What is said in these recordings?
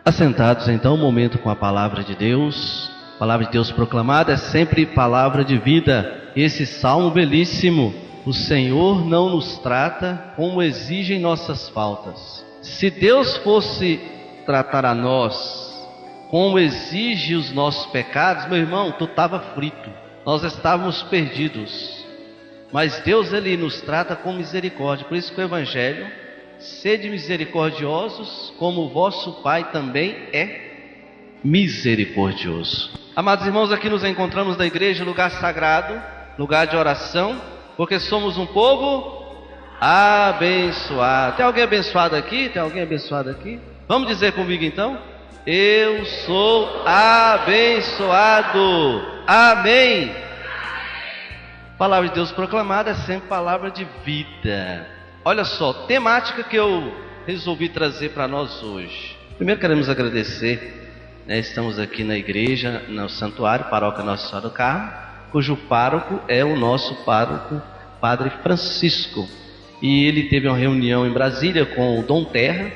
Assentados então, um momento com a palavra de Deus. A palavra de Deus proclamada é sempre palavra de vida. Esse salmo belíssimo: o Senhor não nos trata como exigem nossas faltas. Se Deus fosse tratar a nós como exige os nossos pecados, meu irmão, tu estava frito, nós estávamos perdidos. Mas Deus, Ele nos trata com misericórdia. Por isso que o Evangelho: sede misericordiosos, como o vosso Pai também é misericordioso. Amados irmãos, aqui nos encontramos na igreja, lugar sagrado, lugar de oração, porque somos um povo abençoado. Tem alguém abençoado aqui? Tem alguém abençoado aqui? Vamos dizer comigo então: eu sou abençoado. Amém. Palavra de Deus proclamada é sempre palavra de vida. Olha só, temática que eu resolvi trazer para nós hoje. Primeiro queremos agradecer, estamos aqui na igreja, no santuário, paróquia Nossa Senhora do Carmo, cujo pároco é o nosso pároco, Padre Francisco. E ele teve uma reunião em Brasília com o Dom Terra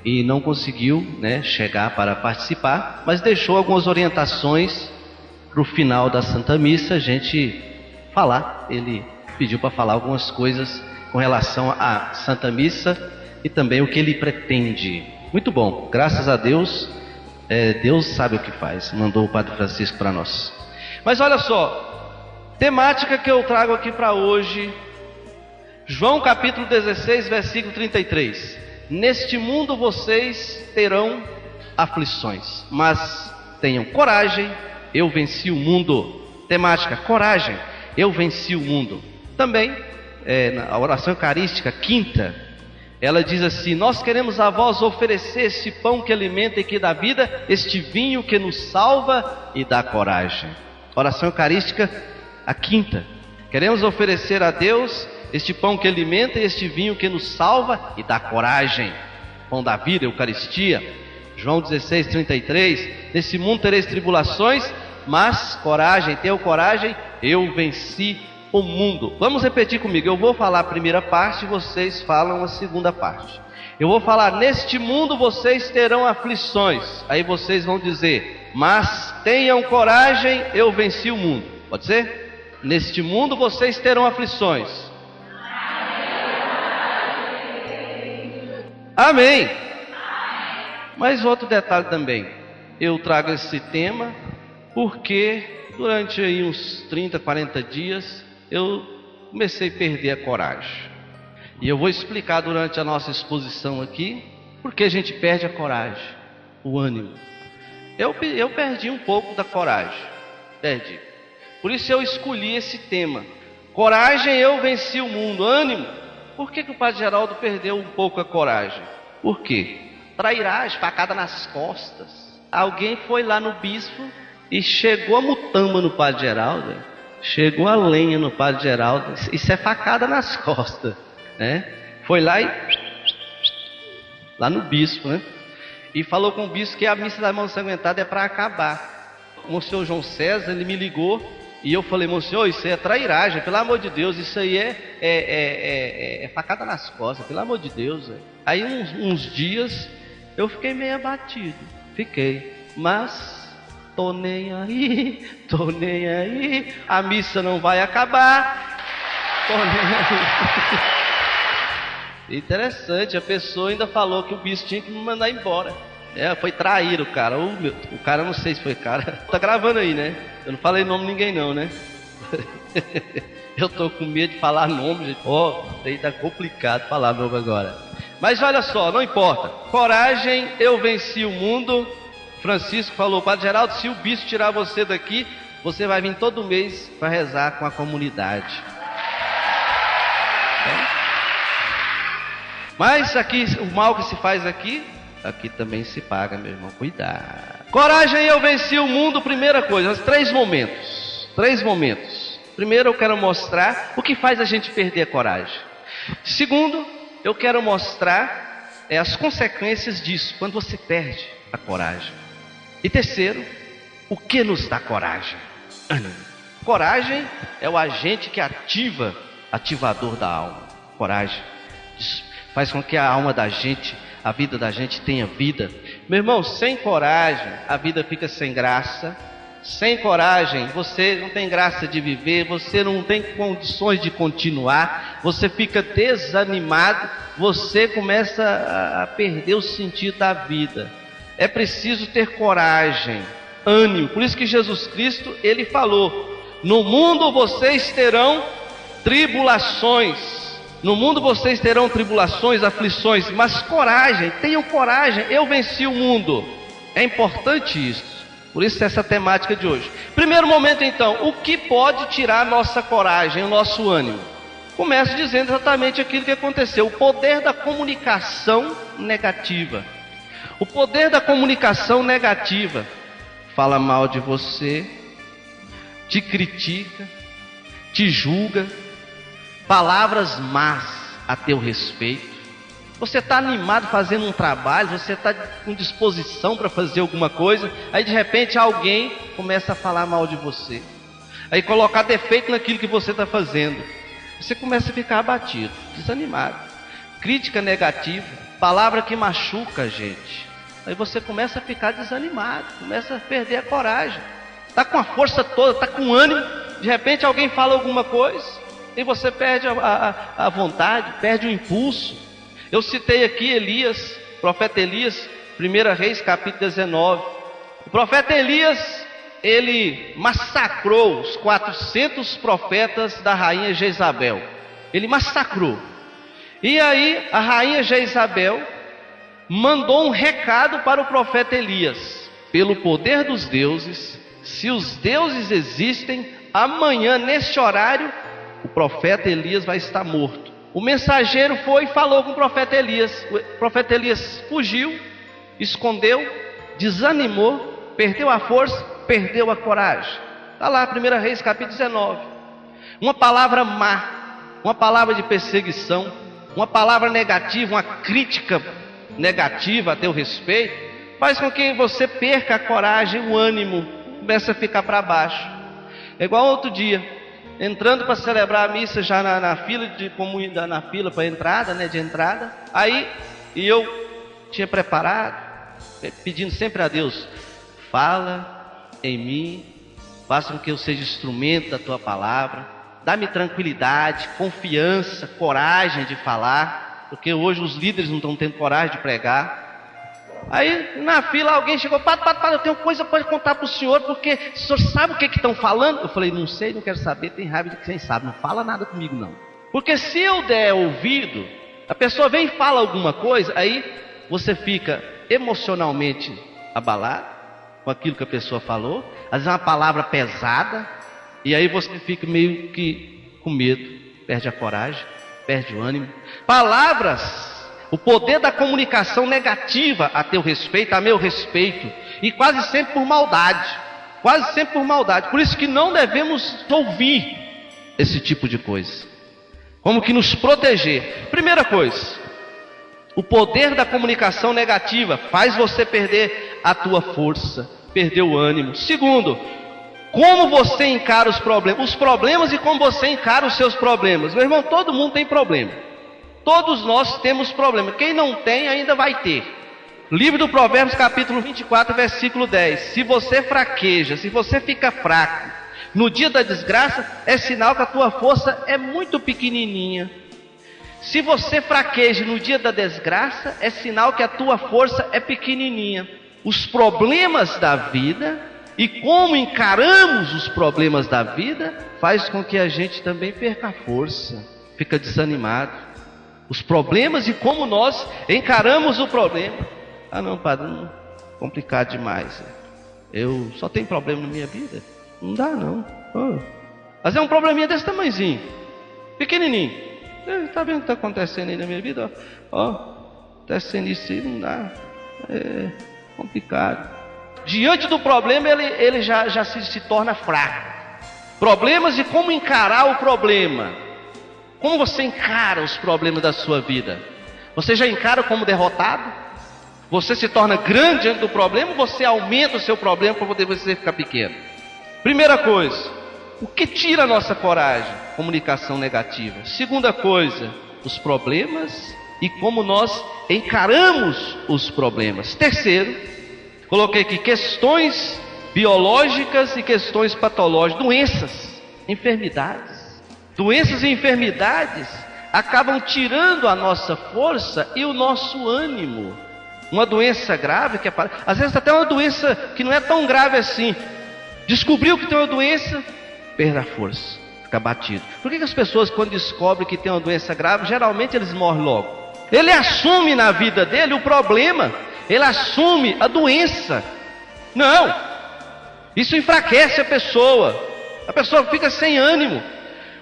e não conseguiu, chegar para participar, mas deixou algumas orientações para o final da Santa Missa a gente falar. Ele pediu para falar algumas coisas com relação à Santa Missa e também o que ele pretende. Muito bom, graças a Deus, Deus sabe o que faz, mandou o Padre Francisco para nós. Mas olha só, temática que eu trago aqui para hoje, João capítulo 16, versículo 33. Neste mundo vocês terão aflições, mas tenham coragem, eu venci o mundo. Temática: coragem, eu venci o mundo. Também na oração eucarística, quinta, ela diz assim: nós queremos a vós oferecer este pão que alimenta e que dá vida, este vinho que nos salva e dá coragem. Oração eucarística, a quinta. Queremos oferecer a Deus este pão que alimenta e este vinho que nos salva e dá coragem. Pão da vida, Eucaristia. João 16, 33. Nesse mundo tereis tribulações, mas coragem, tenham coragem, eu venci o mundo. Vamos repetir comigo. Eu vou falar a primeira parte, vocês falam a segunda parte. Eu vou falar: neste mundo vocês terão aflições. Aí vocês vão dizer: mas tenham coragem, eu venci o mundo. Pode ser? Neste mundo vocês terão aflições. Amém. Mas outro detalhe também, eu trago esse tema porque durante aí uns 30, 40 dias eu comecei a perder a coragem. E eu vou explicar durante a nossa exposição aqui porque a gente perde a coragem, o ânimo. Eu perdi um pouco da coragem, perdi. Por isso eu escolhi esse tema: coragem, eu venci o mundo. Ânimo. Por que o Padre Geraldo perdeu um pouco a coragem? Por quê? Trairagem, facada nas costas. Alguém foi lá no bispo e chegou a mutamba no Padre Geraldo, chegou a lenha no Padre Geraldo. Isso é facada nas costas, Foi lá lá no bispo, e falou com o bispo que a missa da mão ensanguentada é para acabar. O Monsenhor João César, ele me ligou e eu falei: Monsenhor, isso é trairagem, pelo amor de Deus, isso aí é facada nas costas, pelo amor de Deus. Aí uns dias eu fiquei meio abatido, mas tô nem aí, a missa não vai acabar, tô nem aí. Interessante, a pessoa ainda falou que o bispo tinha que me mandar embora. Foi trair o cara. O cara, não sei se foi cara. Tá gravando aí, Eu não falei nome de ninguém não, Eu tô com medo de falar nome, gente. Aí tá complicado falar nome agora. Mas olha só, não importa. Coragem, eu venci o mundo. Francisco falou: Padre Geraldo, se o bispo tirar você daqui, você vai vir todo mês para rezar com a comunidade. Mas aqui, o mal que se faz aqui também se paga, meu irmão. Cuidado. Coragem, eu venci o mundo. Primeira coisa, 3 momentos. Primeiro, eu quero mostrar o que faz a gente perder a coragem. Segundo, eu quero mostrar as consequências disso, quando você perde a coragem. E terceiro, o que nos dá coragem? Ânimo. Coragem é o agente que ativador da alma. Coragem faz com que a alma da gente, a vida da gente tenha vida. Meu irmão, sem coragem, a vida fica sem graça. Sem coragem, você não tem graça de viver, você não tem condições de continuar, você fica desanimado, você começa a perder o sentido da vida. É preciso ter coragem, ânimo. Por isso que Jesus Cristo, ele falou: no mundo vocês terão tribulações. No mundo vocês terão tribulações, aflições, mas coragem, tenham coragem, eu venci o mundo. É importante isso. Por isso essa temática de hoje. Primeiro momento então, o que pode tirar a nossa coragem, o nosso ânimo? Começo dizendo exatamente aquilo que aconteceu. O poder da comunicação negativa. O poder da comunicação negativa. Fala mal de você, te critica, te julga, palavras más a teu respeito. Você está animado fazendo um trabalho, você está com disposição para fazer alguma coisa, aí de repente alguém começa a falar mal de você, aí colocar defeito naquilo que você está fazendo, você começa a ficar abatido, desanimado. Crítica negativa, palavra que machuca a gente, aí você começa a ficar desanimado, começa a perder a coragem, está com a força toda, está com ânimo, de repente alguém fala alguma coisa, e você perde a vontade, perde o impulso. Eu citei aqui Elias, profeta Elias, 1 Reis, capítulo 19. O profeta Elias, ele massacrou os 400 profetas da rainha Jezabel. Ele massacrou. E aí a rainha Jezabel mandou um recado para o profeta Elias: pelo poder dos deuses, se os deuses existem, amanhã neste horário o profeta Elias vai estar morto. O mensageiro foi e falou com o profeta Elias. O profeta Elias fugiu, escondeu, desanimou, perdeu a força, perdeu a coragem. Está lá, 1 Reis, capítulo 19. Uma palavra má, uma palavra de perseguição, uma palavra negativa, uma crítica negativa a teu respeito, faz com que você perca a coragem, o ânimo, começa a ficar para baixo. É igual outro dia, entrando para celebrar a missa já na fila de comunidade, na fila para entrada, de entrada. Aí, e eu tinha preparado, pedindo sempre a Deus: fala em mim, faça com que eu seja instrumento da tua palavra, dá-me tranquilidade, confiança, coragem de falar, porque hoje os líderes não estão tendo coragem de pregar. Aí na fila alguém chegou: padre, eu tenho coisa para contar para o senhor, porque o senhor sabe o que estão falando? Eu falei: não sei, não quero saber, tem raiva de quem sabe, não fala nada comigo não. Porque se eu der ouvido, a pessoa vem e fala alguma coisa, aí você fica emocionalmente abalado com aquilo que a pessoa falou, às vezes é uma palavra pesada, e aí você fica meio que com medo, perde a coragem, perde o ânimo. Palavras, o poder da comunicação negativa a teu respeito, a meu respeito, e quase sempre por maldade, quase sempre por maldade. Por isso que não devemos ouvir esse tipo de coisa. Como que nos proteger? Primeira coisa, o poder da comunicação negativa faz você perder a tua força, perder o ânimo. Segundo, como você encara os problemas e como você encara os seus problemas. Meu irmão, todo mundo tem problema. Todos nós temos problema. Quem não tem ainda vai ter. Livro do Provérbios, capítulo 24, versículo 10. Se você fraqueja, se você fica fraco no dia da desgraça, é sinal que a tua força é muito pequenininha. Se você fraqueja no dia da desgraça, é sinal que a tua força é pequenininha. Os problemas da vida e como encaramos os problemas da vida faz com que a gente também perca a força, fica desanimado. Os problemas e como nós encaramos o problema. Ah não, padre, não, complicado demais. Eu só tenho problema na minha vida. Não dá não. Mas é um probleminha desse tamanhozinho, pequenininho. Está vendo o que está acontecendo aí na minha vida? Acontecendo isso aí, não dá. É complicado. Diante do problema ele já se torna fraco. Problemas e como encarar o problema. Como você encara os problemas da sua vida? Você já encara como derrotado? Você se torna grande diante do problema ou você aumenta o seu problema para poder você ficar pequeno? Primeira coisa, o que tira a nossa coragem? Comunicação negativa. Segunda coisa, os problemas e como nós encaramos os problemas. Terceiro, coloquei aqui questões biológicas e questões patológicas, doenças, enfermidades. Doenças e enfermidades acabam tirando a nossa força e o nosso ânimo. Uma doença grave que aparece, às vezes até uma doença que não é tão grave assim. Descobriu que tem uma doença, perde a força, fica batido. Por que as pessoas, quando descobrem que tem uma doença grave, geralmente eles morrem logo? Ele assume na vida dele o problema, ele assume a doença. Não, isso enfraquece a pessoa fica sem ânimo.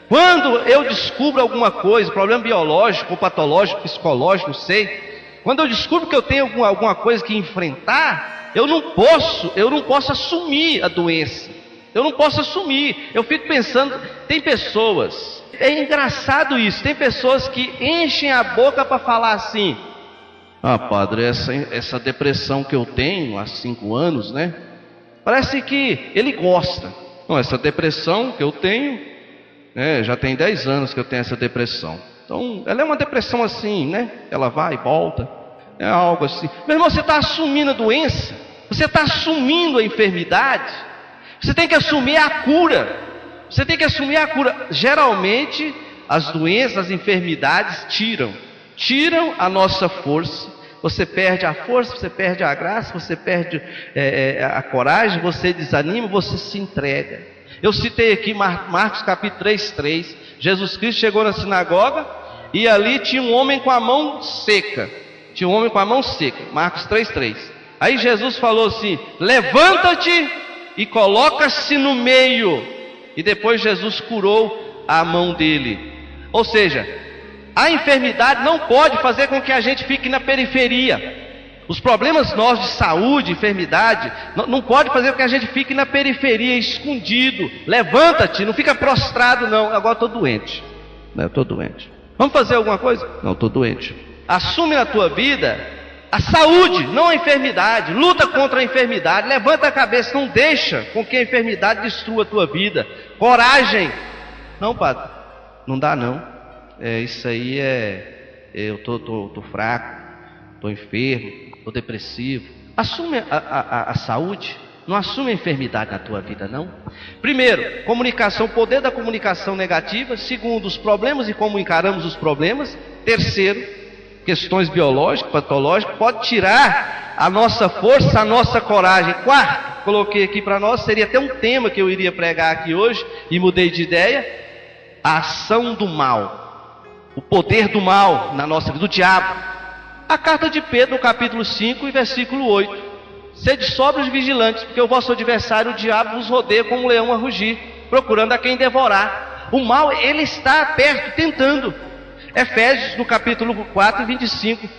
Quando eu descubro alguma coisa, problema biológico, ou patológico, psicológico, não sei. Quando eu descubro que eu tenho alguma coisa que enfrentar, eu não posso assumir a doença. Eu não posso assumir. Eu fico pensando, tem pessoas, é engraçado isso, tem pessoas que enchem a boca para falar assim: ah, padre, essa depressão que eu tenho há 5 anos, né? Parece que ele gosta. Não, essa depressão que eu tenho, já tem 10 anos que eu tenho essa depressão. Então, ela é uma depressão assim, né? Ela vai e volta, é algo assim. Meu irmão, você está assumindo a doença, você está assumindo a enfermidade, você tem que assumir a cura, você tem que assumir a cura. Geralmente, as doenças, as enfermidades tiram a nossa força. Você perde a força, você perde a graça, você perde a coragem, você desanima, você se entrega. Eu citei aqui Marcos capítulo 3:3. Jesus Cristo chegou na sinagoga e ali tinha um homem com a mão seca. Marcos 3:3. Aí Jesus falou assim: levanta-te e coloca-se no meio. E depois Jesus curou a mão dele. Ou seja, a enfermidade não pode fazer com que a gente fique na periferia. Os problemas nossos de saúde, enfermidade, não pode fazer com que a gente fique na periferia, escondido. Levanta-te, não fica prostrado não. Agora eu estou doente. Não, eu estou doente. Vamos fazer alguma coisa? Não, estou doente. Assume na tua vida a saúde, não a enfermidade. Luta contra a enfermidade. Levanta a cabeça, não deixa com que a enfermidade destrua a tua vida. Coragem. Não, padre, não dá não. Isso aí eu estou fraco, estou enfermo, estou depressivo. Assume a saúde, não assume a enfermidade na tua vida, não. Primeiro, comunicação, o poder da comunicação negativa. Segundo, os problemas e como encaramos os problemas. Terceiro, questões biológicas, patológicas, pode tirar a nossa força, a nossa coragem. Quarto, coloquei aqui para nós, seria até um tema que eu iria pregar aqui hoje, e mudei de ideia: a ação do mal. O poder do mal na nossa vida, do diabo. A carta de Pedro, no capítulo 5 e versículo 8. Sede sóbrios e vigilantes, porque o vosso adversário, o diabo, vos rodeia como um leão a rugir, procurando a quem devorar. O mal, ele está perto, tentando. Efésios, no capítulo 4 e 25.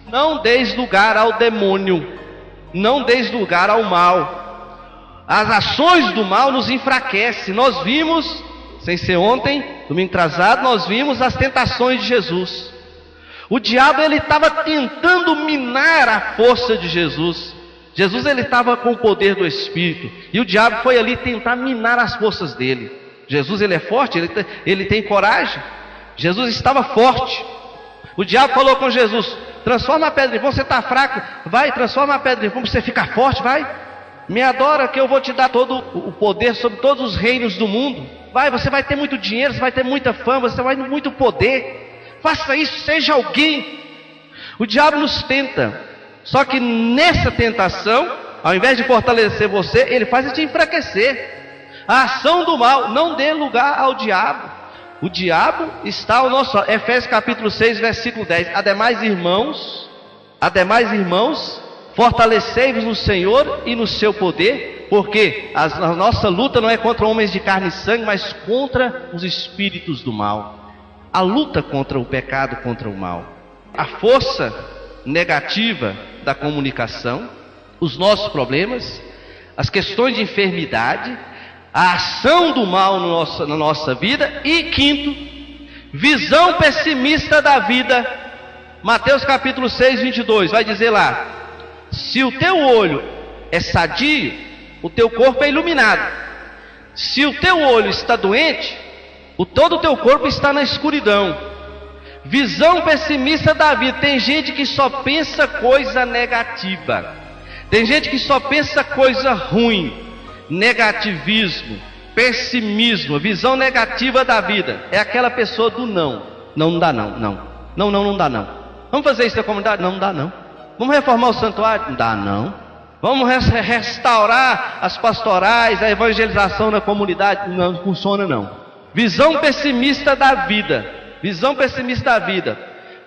Não deis lugar ao demônio, não deis lugar ao mal. As ações do mal nos enfraquecem. Nós vimos, sem ser ontem, domingo atrasado, nós vimos as tentações de Jesus. O diabo, ele estava tentando minar a força de Jesus. Jesus, ele estava com o poder do Espírito, e o diabo foi ali tentar minar as forças dele. Jesus, ele é forte, ele tem coragem. Jesus estava forte. O diabo falou com Jesus: transforma a pedra em pão, você está fraco, vai, transforma a pedra em pão para você ficar forte, vai. Me adora que eu vou te dar todo o poder sobre todos os reinos do mundo. Vai, você vai ter muito dinheiro, você vai ter muita fama, você vai ter muito poder. Faça isso, seja alguém. O diabo nos tenta. Só que nessa tentação, ao invés de fortalecer você, ele faz te enfraquecer. A ação do mal, não dê lugar ao diabo. O diabo está ao nosso... Efésios capítulo 6, versículo 10. Ademais, irmãos, fortalecei-vos no Senhor e no seu poder, porque a nossa luta não é contra homens de carne e sangue, mas contra os espíritos do mal. A luta contra o pecado, contra o mal. A força negativa da comunicação, os nossos problemas, as questões de enfermidade, a ação do mal na nossa vida. E quinto, visão pessimista da vida. Mateus capítulo 6, 22, vai dizer lá: se o teu olho é sadio, o teu corpo é iluminado. Se o teu olho está doente, todo o teu corpo está na escuridão. Visão pessimista da vida. Tem gente que só pensa coisa negativa. Tem gente que só pensa coisa ruim. Negativismo, pessimismo, visão negativa da vida. É aquela pessoa do não. Não dá não, não. Não dá não. Vamos fazer isso na comunidade? Não dá não. Vamos reformar o santuário? Não dá não. Vamos restaurar as pastorais, a evangelização na comunidade? Não funciona não. Visão pessimista da vida. Visão pessimista da vida.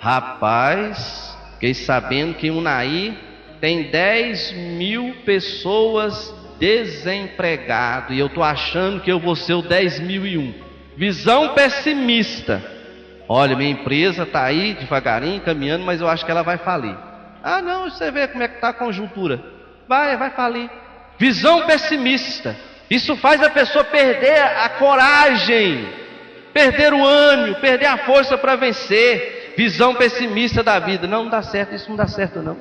Rapaz, fiquei sabendo que em Unai tem 10.000 pessoas desempregadas e eu estou achando que eu vou ser o 10.001. Visão pessimista. Olha, minha empresa está aí devagarinho, caminhando, mas eu acho que ela vai falir. Ah não, você vê como é que está a conjuntura. Vai falir. Visão pessimista. Isso faz a pessoa perder a coragem, perder o ânimo, perder a força para vencer. Visão pessimista da vida. Não dá certo, isso não dá certo não.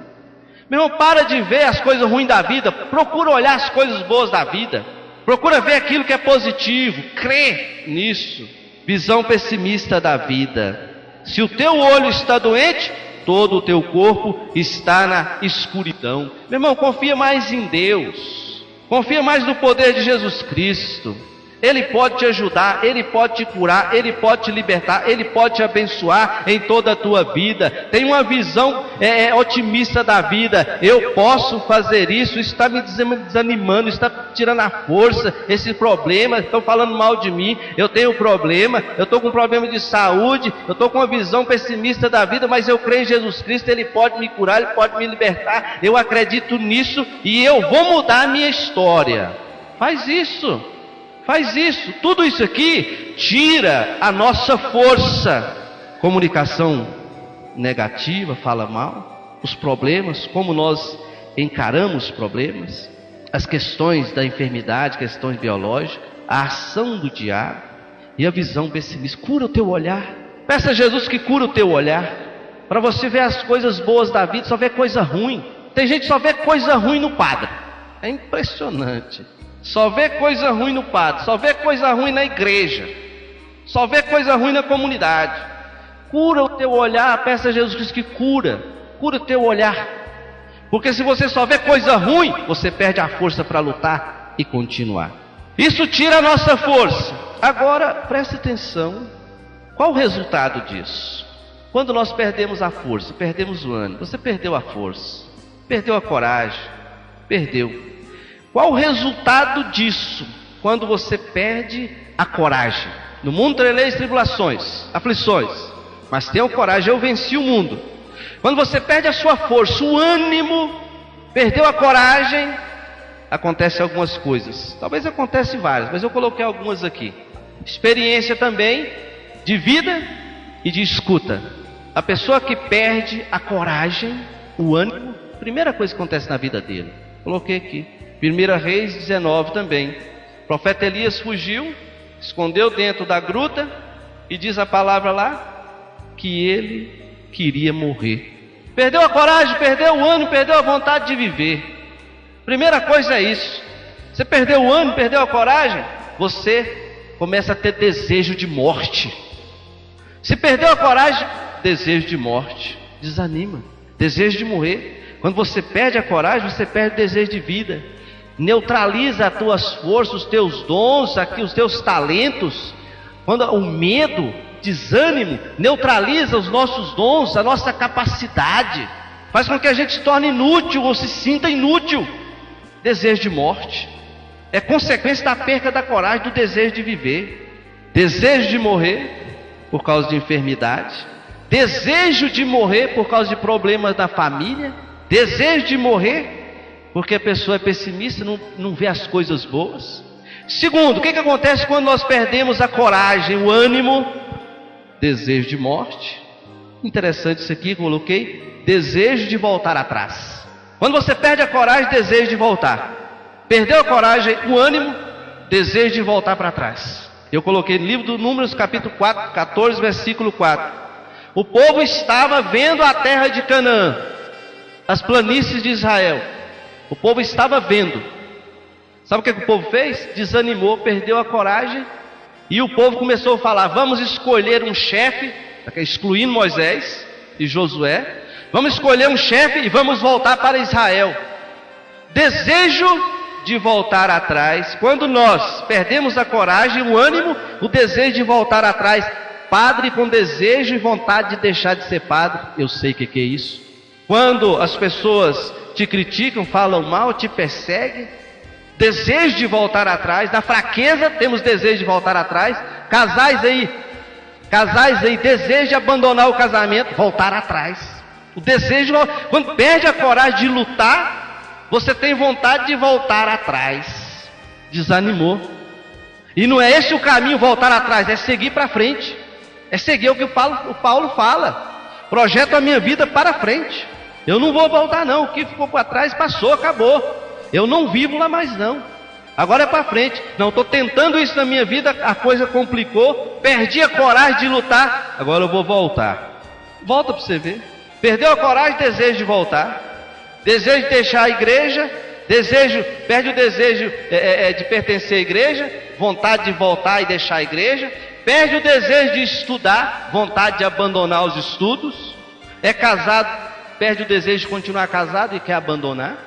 Meu irmão, para de ver as coisas ruins da vida. Procura olhar as coisas boas da vida. Procura ver aquilo que é positivo. Crê nisso. Visão pessimista da vida. Se o teu olho está doente, todo o teu corpo está na escuridão. Meu irmão, confia mais em Deus. Confia mais no poder de Jesus Cristo. Ele pode te ajudar, Ele pode te curar, Ele pode te libertar, Ele pode te abençoar em toda a tua vida. Tem uma visão otimista da vida. Eu posso fazer isso está me desanimando, está tirando a força. Esse problema, estão falando mal de mim, eu tenho problema, eu estou com problema de saúde, eu estou com uma visão pessimista da vida, mas eu creio em Jesus Cristo, Ele pode me curar, Ele pode me libertar. Eu acredito nisso e eu vou mudar a minha história. Faz isso. Faz isso, tudo isso aqui tira a nossa força. Comunicação negativa, fala mal, os problemas, como nós encaramos os problemas, as questões da enfermidade, questões biológicas, a ação do diabo e a visão pessimista. Cura o teu olhar, peça a Jesus que cura o teu olhar, para você ver as coisas boas da vida, só ver coisa ruim. Tem gente que só vê coisa ruim no padre, é impressionante. Só vê coisa ruim no padre, só vê coisa ruim na igreja, só vê coisa ruim na comunidade. Cura o teu olhar, peça a Jesus Cristo que cura o teu olhar. Porque se você só vê coisa ruim, você perde a força para lutar e continuar. Isso tira a nossa força. Agora, preste atenção, qual o resultado disso? Quando nós perdemos a força, perdemos o ânimo, você perdeu a força, perdeu a coragem, perdeu. Qual o resultado disso? Quando você perde a coragem. No mundo tereis tribulações, aflições, mas tenha coragem, eu venci o mundo. Quando você perde a sua força, o ânimo, perdeu a coragem, acontecem algumas coisas. Talvez acontecem várias, mas eu coloquei algumas aqui. Experiência também de vida e de escuta. A pessoa que perde a coragem, o ânimo, primeira coisa que acontece na vida dele. Coloquei aqui. 1 Reis 19 também. O profeta Elias fugiu, escondeu dentro da gruta e diz a palavra lá que ele queria morrer. Perdeu a coragem, perdeu o ânimo, perdeu a vontade de viver. Primeira coisa é isso. Você perdeu o ânimo, perdeu a coragem, você começa a ter desejo de morte. Se perdeu a coragem, desejo de morte, desanima, desejo de morrer. Quando você perde a coragem, você perde o desejo de vida. Neutraliza as tuas forças, os teus dons, aqui, os teus talentos. Quando o medo, desânimo, neutraliza os nossos dons, a nossa capacidade, faz com que a gente se torne inútil ou se sinta inútil. Desejo de morte é consequência da perda da coragem, do desejo de viver. Desejo de morrer por causa de enfermidade, desejo de morrer por causa de problemas da família, desejo de morrer porque a pessoa é pessimista, não vê as coisas boas. Segundo, o que acontece quando nós perdemos a coragem, o ânimo? Desejo de morte. Interessante isso aqui, coloquei, desejo de voltar atrás. Quando você perde a coragem, desejo de voltar. Perdeu a coragem, o ânimo, desejo de voltar para trás. Eu coloquei no livro do Números, capítulo 4, 14, versículo 4. O povo estava vendo a terra de Canaã, as planícies de Israel. O povo estava vendo. Sabe o que o povo fez? Desanimou, perdeu a coragem. E o povo começou a falar: vamos escolher um chefe excluindo Moisés e Josué. Vamos escolher um chefe e vamos voltar para Israel. Desejo de voltar atrás. Quando nós perdemos a coragem, o ânimo, o desejo de voltar atrás. Padre com desejo e vontade de deixar de ser padre. Eu sei o que é isso. Quando as pessoas te criticam, falam mal, te perseguem. Desejo de voltar atrás. Na fraqueza temos desejo de voltar atrás. Casais aí, desejo de abandonar o casamento, voltar atrás. O desejo, quando perde a coragem de lutar, você tem vontade de voltar atrás. Desanimou. E não é esse o caminho, voltar atrás, é seguir para frente. É seguir o que o Paulo fala. Projeto a minha vida para frente. Eu não vou voltar não, o que ficou para trás passou, acabou. Eu não vivo lá mais não. Agora é para frente. Não, estou tentando isso na minha vida, a coisa complicou, perdi a coragem de lutar, agora eu vou voltar. Volta para você ver. Perdeu a coragem, desejo de voltar. Desejo de deixar a igreja, perde o desejo de pertencer à igreja, vontade de voltar e deixar a igreja. Perde o desejo de estudar, vontade de abandonar os estudos. É casado, perde o desejo de continuar casado e quer abandonar.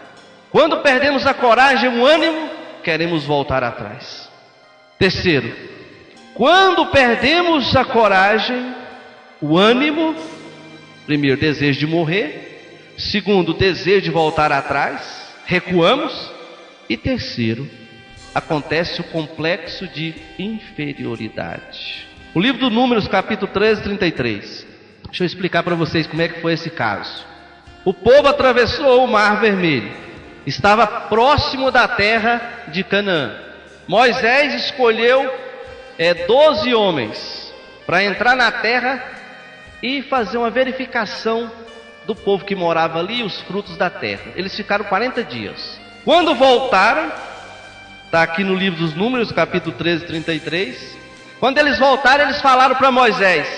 Quando perdemos a coragem, o ânimo, queremos voltar atrás. Terceiro, quando perdemos a coragem, o ânimo, primeiro, desejo de morrer. Segundo, desejo de voltar atrás, recuamos. E terceiro, acontece o complexo de inferioridade. O livro do Números, capítulo 13, 33. Deixa eu explicar para vocês como é que foi esse caso. O povo atravessou o Mar Vermelho. Estava próximo da terra de Canaã. Moisés escolheu 12 homens para entrar na terra e fazer uma verificação do povo que morava ali, os frutos da terra. Eles ficaram 40 dias. Quando voltaram, está aqui no livro dos Números, capítulo 13, 33. Quando eles voltaram, eles falaram para Moisés: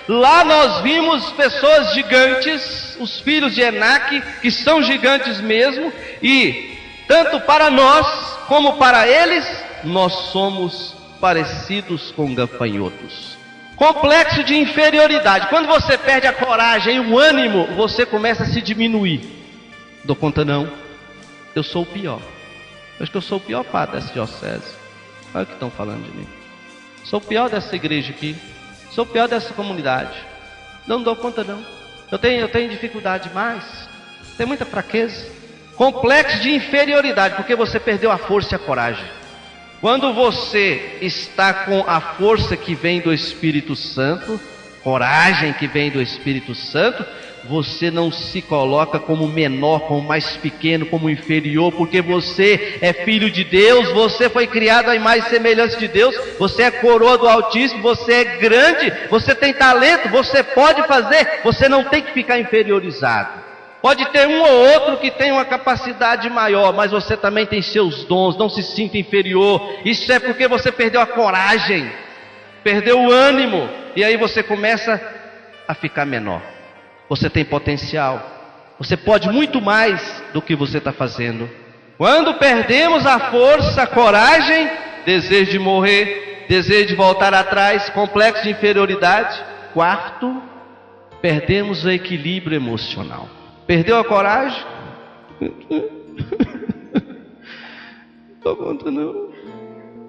lá nós vimos pessoas gigantes, os filhos de Enaque, que são gigantes mesmo, e tanto para nós como para eles, nós somos parecidos com gafanhotos. Complexo de inferioridade. Quando você perde a coragem e o ânimo, você começa a se diminuir. Dou conta não, eu sou o pior. Acho que eu sou o pior padre dessa diocese. Olha o que estão falando de mim. Sou o pior dessa igreja aqui. Sou o pior dessa comunidade. Não dou conta não. Eu tenho dificuldade demais. Tenho muita fraqueza. Complexo de inferioridade, porque você perdeu a força e a coragem. Quando você está com a força que vem do Espírito Santo, coragem que vem do Espírito Santo, você não se coloca como menor, como mais pequeno, como inferior, porque você é filho de Deus, você foi criado à imagem e semelhança de Deus, você é coroa do Altíssimo, você é grande, você tem talento, você pode fazer, você não tem que ficar inferiorizado. Pode ter um ou outro que tem uma capacidade maior, mas você também tem seus dons, não se sinta inferior. Isso é porque você perdeu a coragem, perdeu o ânimo, e aí você começa a ficar menor. Você tem potencial, você pode muito mais do que você está fazendo. Quando perdemos a força, a coragem, desejo de morrer, desejo de voltar atrás, complexo de inferioridade. Quarto, perdemos o equilíbrio emocional. Perdeu a coragem? Não conta não.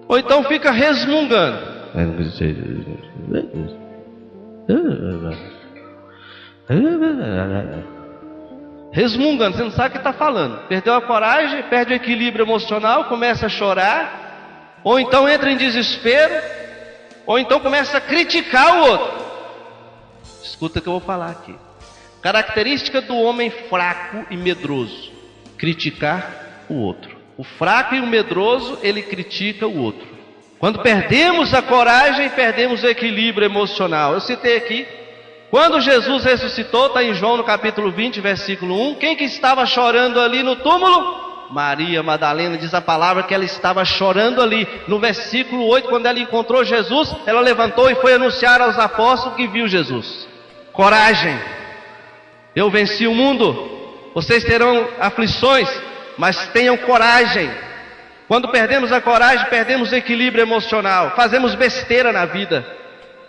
Ou então fica resmungando. Resmungando, você não sabe o que está falando. Perdeu a coragem, perde o equilíbrio emocional, começa a chorar, ou então entra em desespero, ou então começa a criticar o outro. Escuta o que eu vou falar aqui. Característica do homem fraco e medroso: criticar o outro. O fraco e o medroso, ele critica o outro. Quando perdemos a coragem, perdemos o equilíbrio emocional. Eu citei aqui, quando Jesus ressuscitou, está em João no capítulo 20, versículo 1. Quem que estava chorando ali no túmulo? Maria Madalena. Diz a palavra que ela estava chorando ali. No versículo 8, quando ela encontrou Jesus, ela levantou e foi anunciar aos apóstolos que viu Jesus. Coragem. Eu venci o mundo. Vocês terão aflições, mas tenham coragem. Quando perdemos a coragem, perdemos o equilíbrio emocional. Fazemos besteira na vida.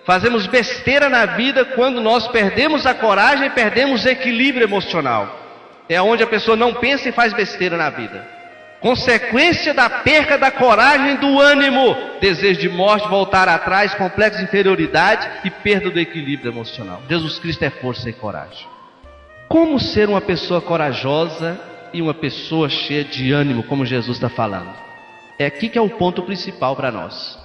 Fazemos besteira na vida quando nós perdemos a coragem e perdemos o equilíbrio emocional. É onde a pessoa não pensa e faz besteira na vida. Consequência da perca da coragem, do ânimo, desejo de morte, voltar atrás, complexo de inferioridade e perda do equilíbrio emocional. Jesus Cristo é força e coragem. Como ser uma pessoa corajosa e uma pessoa cheia de ânimo, como Jesus está falando? É aqui que é o ponto principal para nós.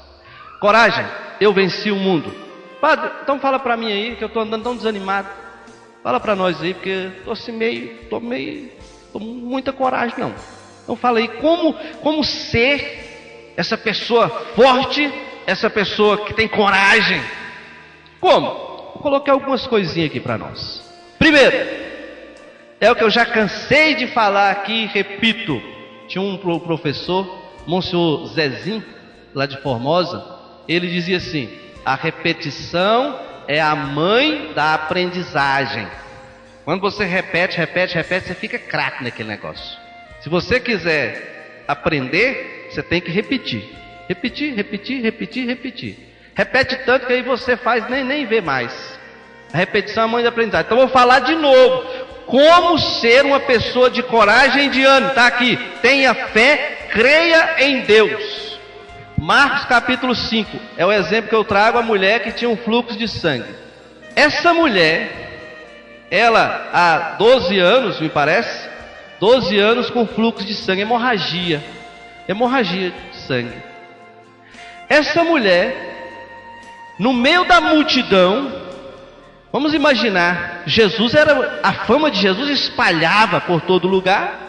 Coragem, eu venci o mundo. Padre, então fala para mim aí, que eu estou andando tão desanimado. Fala para nós aí, porque estou com muita coragem não. Então fala aí, como ser essa pessoa forte, essa pessoa que tem coragem? Como? Vou colocar algumas coisinhas aqui para nós. Primeiro, é o que eu já cansei de falar aqui, repito. Tinha um professor, Monsenhor Zezinho, lá de Formosa, ele dizia assim: a repetição é a mãe da aprendizagem. Quando você repete, você fica craque naquele negócio. Se você quiser aprender, você tem que repetir. Repetir. Repete tanto que aí você faz, nem vê mais. A repetição é a mãe da aprendizagem. Então eu vou falar de novo. Como ser uma pessoa de coragem e de ânimo. Está aqui. Tenha fé, creia em Deus. Marcos capítulo 5. É o exemplo que eu trago, a mulher que tinha um fluxo de sangue. Essa mulher, ela há 12 anos, me parece, 12 anos com fluxo de sangue, hemorragia de sangue. Essa mulher, no meio da multidão, vamos imaginar, a fama de Jesus espalhava por todo lugar,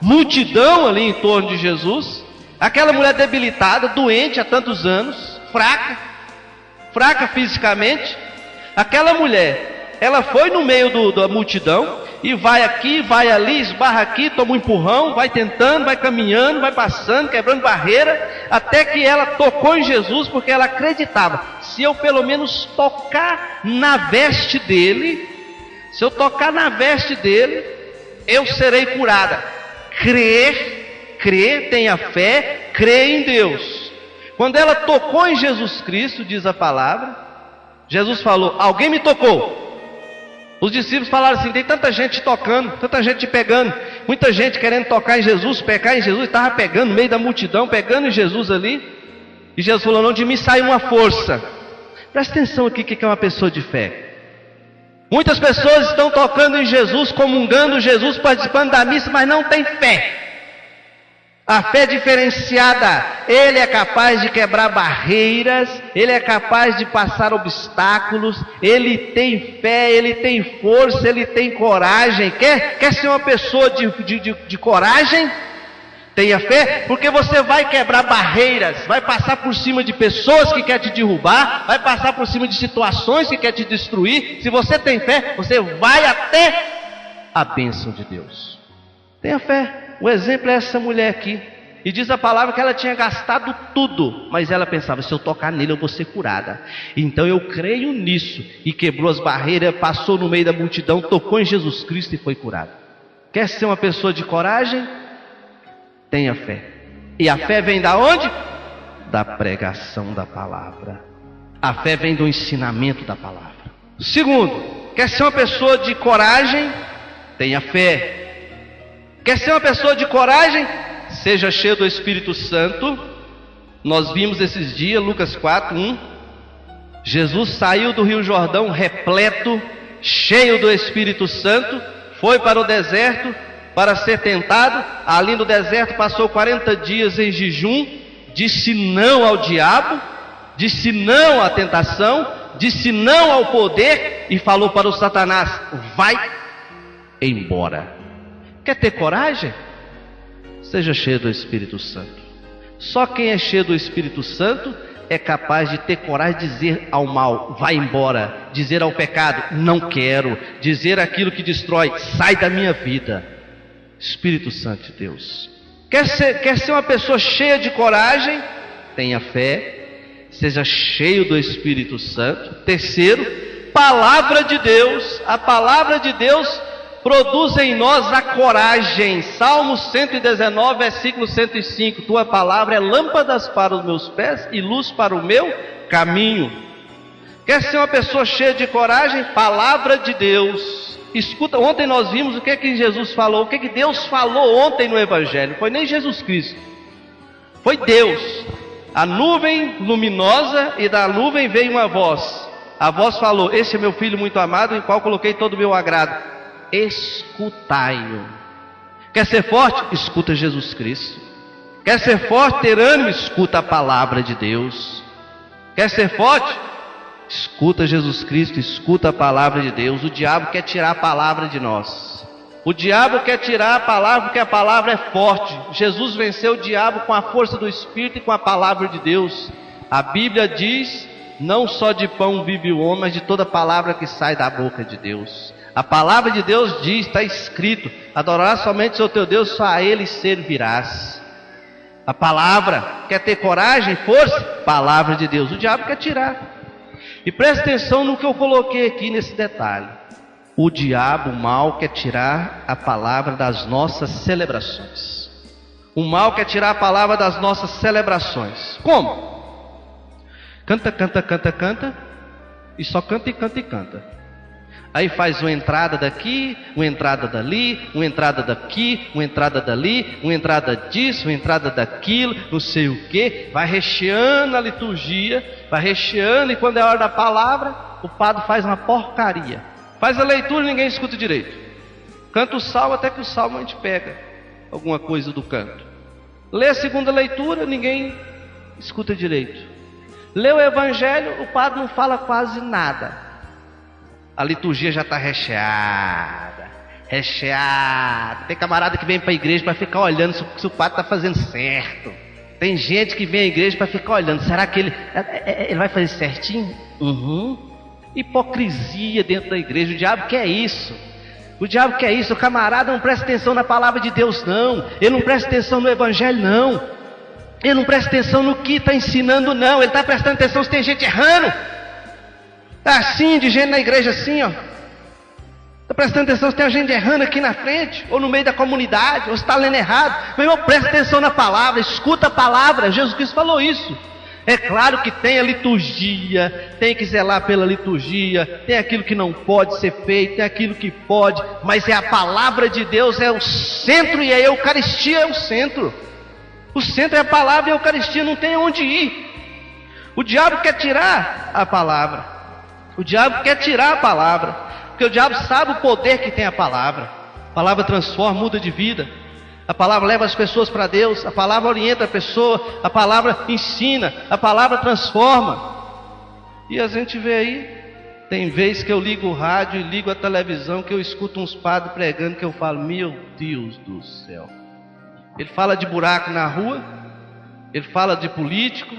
multidão ali em torno de Jesus, aquela mulher debilitada, doente há tantos anos, fraca fisicamente, aquela mulher, ela foi no meio da multidão, e vai aqui, vai ali, esbarra aqui, toma um empurrão, vai tentando, vai caminhando, vai passando, quebrando barreira, até que ela tocou em Jesus, porque ela acreditava, se eu pelo menos tocar na veste dele, eu serei curada. Crer, tenha fé, crê em Deus. Quando ela tocou em Jesus Cristo, diz a palavra, Jesus falou: alguém me tocou. Os discípulos falaram assim: tem tanta gente tocando, tanta gente pegando, muita gente querendo tocar em Jesus, pegar em Jesus, estava pegando no meio da multidão, pegando em Jesus ali. E Jesus falou: não, de mim sai uma força. Presta atenção aqui, o que é uma pessoa de fé. Muitas pessoas estão tocando em Jesus, comungando Jesus, participando da missa, mas não tem fé. A fé diferenciada, ele é capaz de quebrar barreiras, ele é capaz de passar obstáculos, ele tem fé, ele tem força, ele tem coragem. Quer ser uma pessoa de coragem? Tenha fé, porque você vai quebrar barreiras, vai passar por cima de pessoas que querem te derrubar, vai passar por cima de situações que querem te destruir. Se você tem fé, você vai até a bênção de Deus. Tenha fé. O exemplo é essa mulher aqui. E diz a palavra que ela tinha gastado tudo, mas ela pensava: se eu tocar nele eu vou ser curada. Então eu creio nisso. E quebrou as barreiras, passou no meio da multidão, tocou em Jesus Cristo e foi curada. Quer ser uma pessoa de coragem? Tenha fé. E a fé vem da onde? Da pregação da palavra. A fé vem do ensinamento da palavra. Segundo, quer ser uma pessoa de coragem? Tenha fé. Quer ser uma pessoa de coragem? Seja cheio do Espírito Santo. Nós vimos esses dias, Lucas 4:1. Jesus saiu do Rio Jordão repleto, cheio do Espírito Santo, foi para o deserto para ser tentado. Ali no deserto passou 40 dias em jejum, disse não ao diabo, disse não à tentação, disse não ao poder e falou para o Satanás: vai embora. Quer ter coragem? Seja cheio do Espírito Santo. Só quem é cheio do Espírito Santo é capaz de ter coragem de dizer ao mal: vai embora. Dizer ao pecado: não quero. Dizer aquilo que destrói: sai da minha vida. Espírito Santo de Deus. Quer ser uma pessoa cheia de coragem? Tenha fé. Seja cheio do Espírito Santo. Terceiro, palavra de Deus. A palavra de Deus produz em nós a coragem. Salmo 119, versículo 105. Tua palavra é lâmpadas para os meus pés e luz para o meu caminho. Quer ser uma pessoa cheia de coragem? Palavra de Deus. Escuta, ontem nós vimos o que Jesus falou, o que Deus falou ontem no Evangelho. Não foi nem Jesus Cristo, foi Deus. A nuvem luminosa, e da nuvem veio uma voz. A voz falou: esse é meu filho muito amado, em qual coloquei todo o meu agrado. Escutai-o. Quer ser forte? Escuta Jesus Cristo. Quer ser forte, ter ânimo? Escuta a palavra de Deus. Quer ser forte? Escuta Jesus Cristo, escuta a palavra de Deus. O diabo quer tirar a palavra de nós. O diabo quer tirar a palavra porque a palavra é forte. Jesus venceu o diabo com a força do Espírito e com a palavra de Deus. A Bíblia diz: não só de pão vive o homem, mas de toda palavra que sai da boca de Deus. A palavra de Deus diz, está escrito: adorarás somente o teu Deus, só a Ele servirás. A palavra, quer ter coragem, força? Palavra de Deus. O diabo quer tirar. E preste atenção no que eu coloquei aqui nesse detalhe. O diabo, o mal, quer tirar a palavra das nossas celebrações. O mal quer tirar a palavra das nossas celebrações. Como? Canta, canta, canta, canta, e só canta e canta e canta. Aí faz uma entrada daqui, uma entrada dali, uma entrada daqui, uma entrada dali, uma entrada disso, uma entrada daquilo, não sei o que. Vai recheando a liturgia, vai recheando, e quando é a hora da palavra, o padre faz uma porcaria. Faz a leitura e ninguém escuta direito. Canta o salmo, até que o salmo a gente pega alguma coisa do canto. Lê a segunda leitura, ninguém escuta direito. Lê o evangelho, o padre não fala quase nada. A liturgia já está recheada. Tem camarada que vem para a igreja para ficar olhando se o padre está fazendo certo. Tem gente que vem à igreja para ficar olhando. Será que ele vai fazer certinho? Hipocrisia dentro da igreja. O diabo quer isso. O diabo quer isso. O camarada não presta atenção na palavra de Deus, não. Ele não presta atenção no evangelho, não. Ele não presta atenção no que está ensinando, não. Ele está prestando atenção se tem gente errando. Está assim, de gente na igreja assim, ó. Está prestando atenção se tem gente errando aqui na frente, ou no meio da comunidade, ou se está lendo errado. Meu irmão, presta atenção na palavra, escuta a palavra. Jesus Cristo falou isso. É claro que tem a liturgia, tem que zelar pela liturgia, tem aquilo que não pode ser feito, tem aquilo que pode, mas é a palavra de Deus, é o centro, e a Eucaristia é o centro. O centro é a palavra, e a Eucaristia não tem onde ir. O diabo quer tirar a palavra. O diabo quer tirar a palavra, porque o diabo sabe o poder que tem a palavra. A palavra transforma, muda de vida. A palavra leva as pessoas para Deus. A palavra orienta a pessoa. A palavra ensina. A palavra transforma. E a gente vê aí, tem vezes que eu ligo o rádio e ligo a televisão, que eu escuto uns padres pregando, que eu falo: meu Deus do céu. Ele fala de buraco na rua, ele fala de político,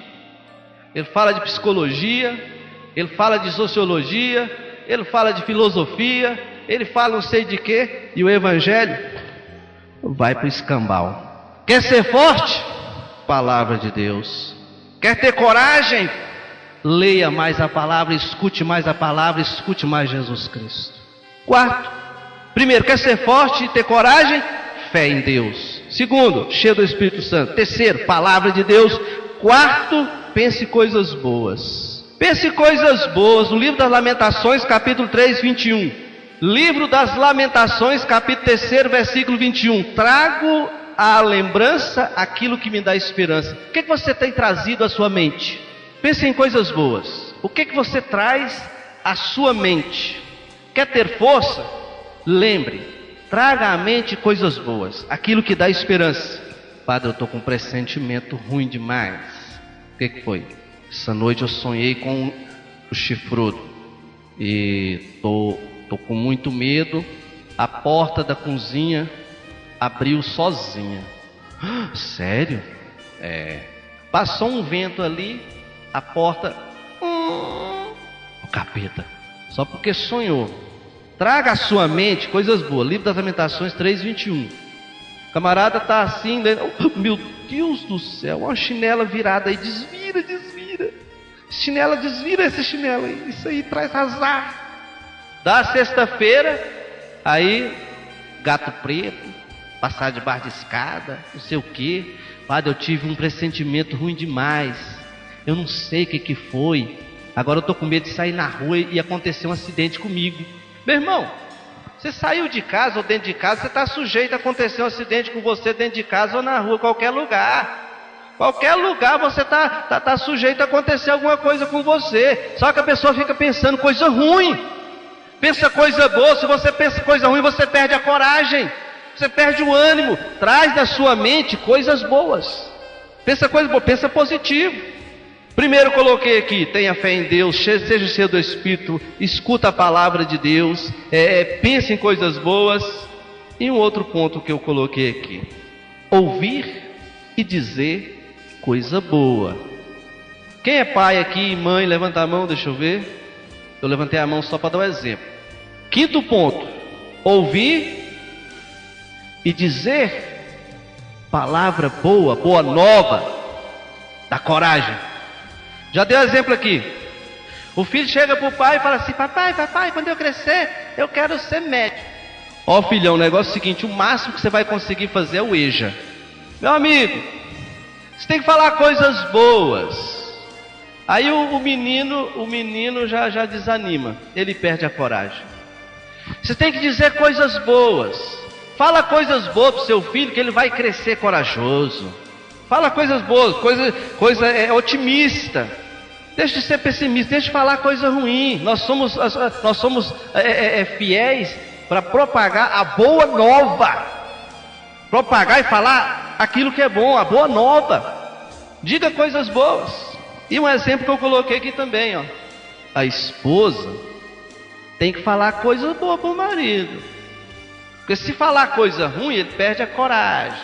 ele fala de psicologia, ele fala de sociologia, ele fala de filosofia, ele fala não sei de quê, e o evangelho vai para o escambau. Quer ser forte? Palavra de Deus. Quer ter coragem? Leia mais a palavra, escute mais a palavra, escute mais Jesus Cristo. Quarto, primeiro, quer ser forte e ter coragem? Fé em Deus. Segundo, cheio do Espírito Santo. Terceiro, palavra de Deus. Quarto, pense coisas boas. Pense coisas boas. No livro das Lamentações, capítulo 3, 21. Livro das Lamentações, capítulo 3, versículo 21. Trago à lembrança aquilo que me dá esperança. O que você tem trazido à sua mente? Pense em coisas boas. O que você traz à sua mente? Quer ter força? Lembre, traga à mente coisas boas, aquilo que dá esperança. Padre, eu estou com um pressentimento ruim demais. O que foi? Essa noite eu sonhei com o chifrudo e tô com muito medo. A porta da cozinha abriu sozinha. Sério? Passou um vento ali, a porta, o capeta, só porque sonhou. Traga à sua mente coisas boas. Livro das Lamentações 3:21. O camarada está assim, meu Deus do céu, uma chinela virada aí, desvira. Chinela, desvira essa chinela aí, isso aí traz azar. Da sexta-feira, aí, gato preto, passar debaixo de escada, não sei o que. Padre, eu tive um pressentimento ruim demais. Eu não sei o que foi. Agora eu estou com medo de sair na rua e acontecer um acidente comigo. Meu irmão, você saiu de casa ou dentro de casa, você está sujeito a acontecer um acidente com você dentro de casa ou na rua, qualquer lugar. Qualquer lugar você está sujeito a acontecer alguma coisa com você. Só que a pessoa fica pensando coisa ruim. Pensa coisa boa. Se você pensa coisa ruim, você perde a coragem. Você perde o ânimo. Traz da sua mente coisas boas. Pensa coisa boa, pensa positivo. Primeiro coloquei aqui, tenha fé em Deus, seja cheio do Espírito, escuta a palavra de Deus, pense em coisas boas. E um outro ponto que eu coloquei aqui, ouvir e dizer coisa boa. Quem é pai aqui, mãe, levanta a mão, deixa eu ver. Eu levantei a mão só para dar um exemplo. Quinto ponto, ouvir e dizer palavra boa, boa nova, dá coragem. Já dei um exemplo aqui. O filho chega para o pai e fala assim: papai, quando eu crescer, eu quero ser médico. Ó filhão, o negócio é o seguinte, o máximo que você vai conseguir fazer é o EJA. Meu amigo, você tem que falar coisas boas. Aí o menino já desanima, ele perde a coragem. Você tem que dizer coisas boas. Fala coisas boas para o seu filho, que ele vai crescer corajoso. Fala coisas boas, coisa otimista. Deixa de ser pessimista, deixa de falar coisa ruim. Nós somos fiéis para propagar a boa nova. Propagar e falar aquilo que é bom, a boa nova. Diga coisas boas. E um exemplo que eu coloquei aqui também, ó. A esposa tem que falar coisa boa para o marido. Porque se falar coisa ruim, ele perde a coragem.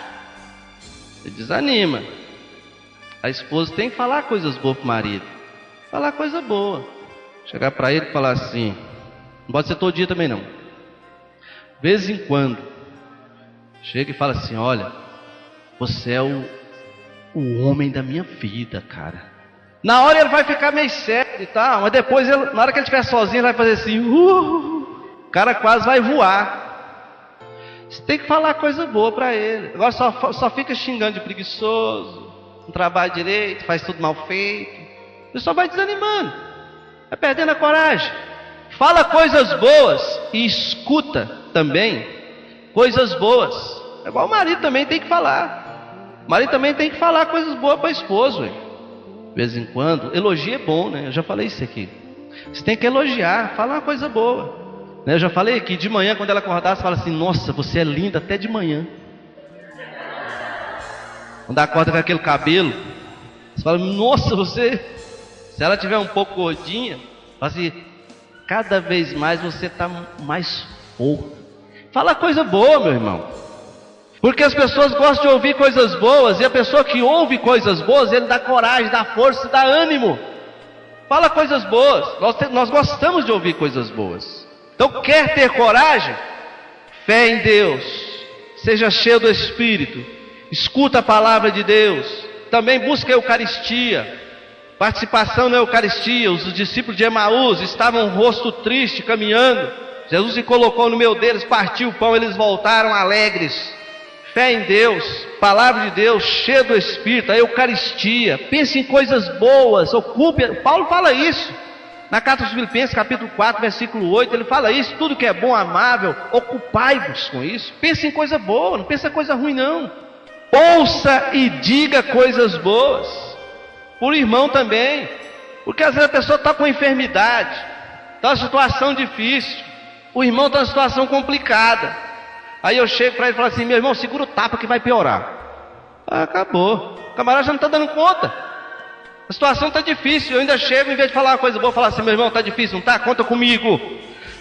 Ele desanima. A esposa tem que falar coisas boas para o marido. Falar coisa boa. Chegar para ele e falar assim. Não pode ser todo dia também não. De vez em quando. Chega e fala assim: olha, você é o homem da minha vida, cara. Na hora ele vai ficar meio sério e tal, mas depois, na hora que ele estiver sozinho, ele vai fazer assim: o cara quase vai voar. Você tem que falar coisa boa para ele. Agora só fica xingando de preguiçoso, não trabalha direito, faz tudo mal feito. Ele só vai desanimando, vai perdendo a coragem. Fala coisas boas e escuta também coisas boas. É igual o marido também tem que falar. O marido também tem que falar coisas boas para a esposa. De vez em quando, elogio é bom, né? Eu já falei isso aqui. Você tem que elogiar, falar uma coisa boa. Eu já falei aqui, de manhã, quando ela acordar, você fala assim: nossa, você é linda até de manhã. Quando ela acorda com aquele cabelo, você fala: nossa, você... Se ela tiver um pouco gordinha, fala assim: cada vez mais você está mais fofo. Fala coisa boa, meu irmão. Porque as pessoas gostam de ouvir coisas boas, e a pessoa que ouve coisas boas, ele dá coragem, dá força, dá ânimo. Fala coisas boas. Nós gostamos de ouvir coisas boas. Então, quer ter coragem? Fé em Deus. Seja cheio do Espírito. Escuta a palavra de Deus. Também busca a Eucaristia. Participação na Eucaristia. Os discípulos de Emaús estavam com o rosto triste, caminhando. Jesus se colocou no meio deles, partiu o pão, eles voltaram alegres. Fé em Deus, palavra de Deus, cheio do Espírito, a Eucaristia. Pense em coisas boas, ocupe. Paulo fala isso na carta aos Filipenses, capítulo 4, versículo 8. Ele fala isso: tudo que é bom, amável, ocupai-vos com isso. Pense em coisa boa, não pense em coisa ruim não. Ouça e diga coisas boas. Por irmão também. Porque às vezes a pessoa está com enfermidade, está numa situação difícil, o irmão está numa situação complicada. Aí eu chego para ele e falo assim: meu irmão, segura o tapa que vai piorar. Acabou. O camarada já não está dando conta. A situação está difícil. Eu ainda chego, em vez de falar uma coisa boa, falar assim: meu irmão, está difícil, não está? Conta comigo.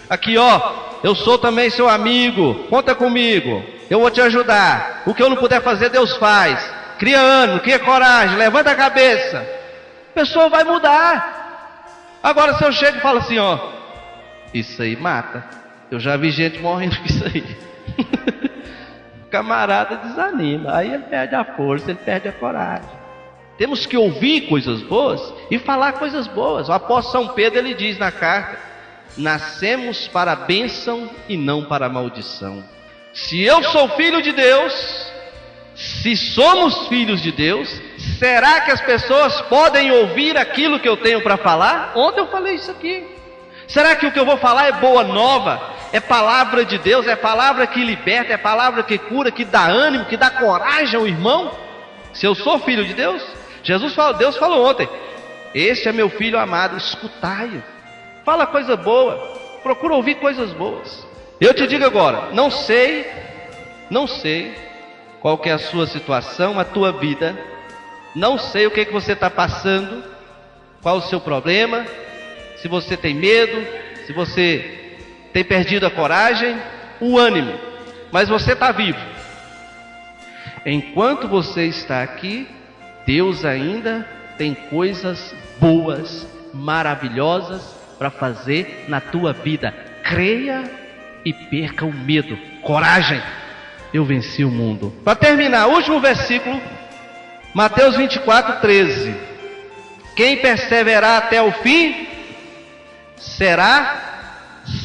Aqui ó, eu sou também seu amigo. Conta comigo. Eu vou te ajudar. O que eu não puder fazer, Deus faz. Cria ânimo, cria coragem, levanta a cabeça. A pessoa vai mudar. Agora se eu chego e falo assim: ó, isso aí mata. Eu já vi gente morrendo com isso aí. O camarada desanima, aí ele perde a força, ele perde a coragem. Temos que ouvir coisas boas e falar coisas boas. O apóstolo São Pedro, ele diz na carta: nascemos para a bênção e não para a maldição. Se eu sou filho de Deus, se somos filhos de Deus, Será que as pessoas podem ouvir aquilo que eu tenho para falar? Ontem eu falei isso aqui. Será que o que eu vou falar é boa nova? É palavra de Deus? É palavra que liberta? É palavra que cura, que dá ânimo, que dá coragem ao irmão? Se eu sou filho de Deus, Deus falou ontem: este é meu filho amado, escutai-o. Fala coisa boa, procura ouvir coisas boas. Eu te digo agora, não sei qual que é a sua situação, a tua vida. Não sei o que você está passando, qual o seu problema, se você tem medo, se você tem perdido a coragem, o ânimo, mas você está vivo. Enquanto você está aqui, Deus ainda tem coisas boas, maravilhosas para fazer na tua vida. Creia e perca o medo. Coragem. Eu venci o mundo. Para terminar, último versículo, Mateus 24:13. Quem perseverar até o fim será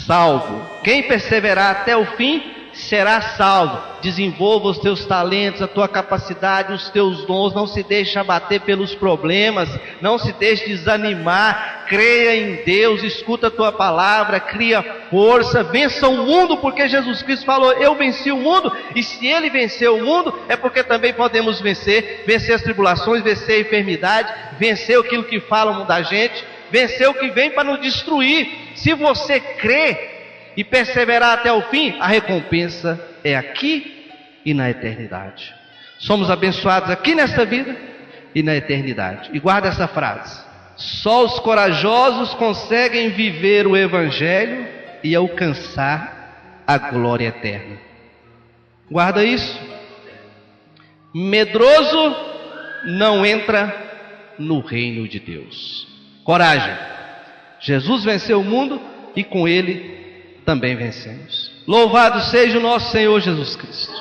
salvo. Quem perseverar até o fim será salvo. Desenvolva os teus talentos, a tua capacidade, os teus dons. Não se deixe abater pelos problemas, não se deixe desanimar. Creia em Deus, escuta a tua palavra, cria força, vença o mundo, porque Jesus Cristo falou: eu venci o mundo. E se Ele venceu o mundo, é porque também podemos vencer as tribulações, vencer a enfermidade, vencer aquilo que falam da gente, vencer o que vem para nos destruir. Se você crê e perseverar até o fim, a recompensa é aqui e na eternidade. Somos abençoados aqui nesta vida e na eternidade. E guarda essa frase: só os corajosos conseguem viver o Evangelho e alcançar a glória eterna. Guarda isso. Medroso não entra no reino de Deus. Coragem. Jesus venceu o mundo e com Ele também vencemos. Louvado seja o nosso Senhor Jesus Cristo.